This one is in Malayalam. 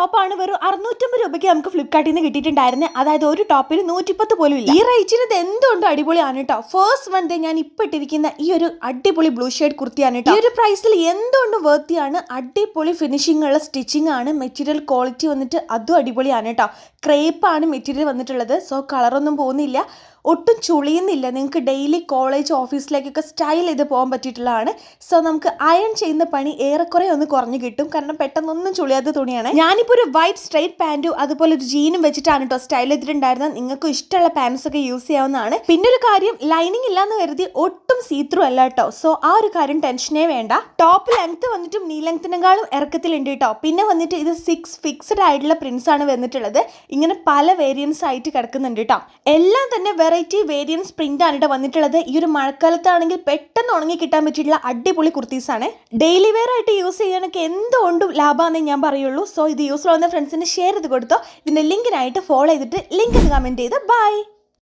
ടോപ്പാണ് വെറും 650 രൂപയ്ക്ക് നമുക്ക് ഫ്ലിപ്കാർട്ടിൽ നിന്ന് കിട്ടിയിട്ടുണ്ടായിരുന്നത്. അതായത് ഒരു ടോപ്പിന് 110 പോലും ഇല്ല. ഈ റേറ്റിന് ഇത് എന്തുകൊണ്ടും അടിപൊളിയാണ് കേട്ടോ. ഫസ്റ്റ് വൺ ഞാൻ ഇപ്പൊ ഇട്ടിരിക്കുന്ന ഈ ഒരു അടിപൊളി ബ്ലൂ ഷെയ്ഡ് കുർത്തിയാണ് കേട്ടോ. ഈ ഒരു പ്രൈസിൽ എന്തുകൊണ്ടും വർത്തിയാണ്. അടിപൊളി ഫിനിഷിംഗ് ഉള്ള സ്റ്റിച്ചിങ് ആണ്. മെറ്റീരിയൽ ക്വാളിറ്റി വന്നിട്ട് അതും അടിപൊളിയാണ് കേട്ടോ. ക്രേപ്പാണ് മെറ്റീരിയൽ വന്നിട്ടുള്ളത്. സോ കളറൊന്നും പോകുന്നില്ല, ഒട്ടും ചുളിയുന്നില്ല. നിങ്ങൾക്ക് ഡെയിലി കോളേജ് ഓഫീസിലേക്കൊക്കെ സ്റ്റൈൽ ചെയ്ത് പോകാൻ പറ്റിയിട്ടുള്ളതാണ്. സോ നമുക്ക് അയൺ ചെയ്യുന്ന പണി ഏറെക്കുറെ ഒന്ന് കുറഞ്ഞു കിട്ടും, കാരണം പെട്ടെന്നൊന്നും ചുളിയാത്ത തുണിയാണ്. ഞാനിപ്പോൾ ഒരു വൈറ്റ് സ്ട്രൈറ്റ് പാൻറ്റും അതുപോലെ ഒരു ജീനും വെച്ചിട്ടാണ് കേട്ടോ സ്റ്റൈൽ ചെയ്തിട്ടുണ്ടായിരുന്നത്. നിങ്ങൾക്ക് ഇഷ്ടമുള്ള പാൻസ് ഒക്കെ യൂസ് ചെയ്യാവുന്നതാണ്. പിന്നെ ഒരു കാര്യം, ലൈനിങ് ഇല്ലാന്ന് കരുതി ഒട്ടും സീത്രൂ അല്ല കേട്ടോ. സോ ആ ഒരു കാര്യം ടെൻഷനേ വേണ്ട. ടോപ്പ് ലെങ്ത് വന്നിട്ടും നീ ലെങ്ത്തിനെക്കാളും ഇറക്കത്തിലുണ്ട് കേട്ടോ. പിന്നെ വന്നിട്ട് ഇത് 6 ഫിക്സ്ഡ് ആയിട്ടുള്ള പ്രിന്റ്സ് ആണ് വന്നിട്ടുള്ളത്. ഇങ്ങനെ പല വേരിയൻസ് ആയിട്ട് കിടക്കുന്നുണ്ട് കേട്ടോ. എല്ലാം തന്നെ വെറൈറ്റി വേരിയൻസ് പ്രിന്റ് ആണ് കേട്ടോ വന്നിട്ടുള്ളത്. ഈ ഒരു മഴക്കാലത്താണെങ്കിൽ പെട്ടെന്ന് ഉണങ്ങി കിട്ടാൻ പറ്റിയിട്ടുള്ള അടിപൊളി കുർത്തീസ് ആണ്. ഡെയിലി വെയർ ആയിട്ട് യൂസ് ചെയ്യാനൊക്കെ എന്തുകൊണ്ടും ലാഭമാണെന്നേ ഞാൻ പറയുള്ളൂ. സോ ഇത് യൂസ്ഫുൾ ആവുന്ന ഫ്രണ്ട്സിന് ഷെയർ ചെയ്ത് കൊടുത്തോ. ഇതിന്റെ ലിങ്കിനായിട്ട് ഫോളോ ചെയ്തിട്ട് ലിങ്ക് കമന്റ് ചെയ്ത് ബൈ.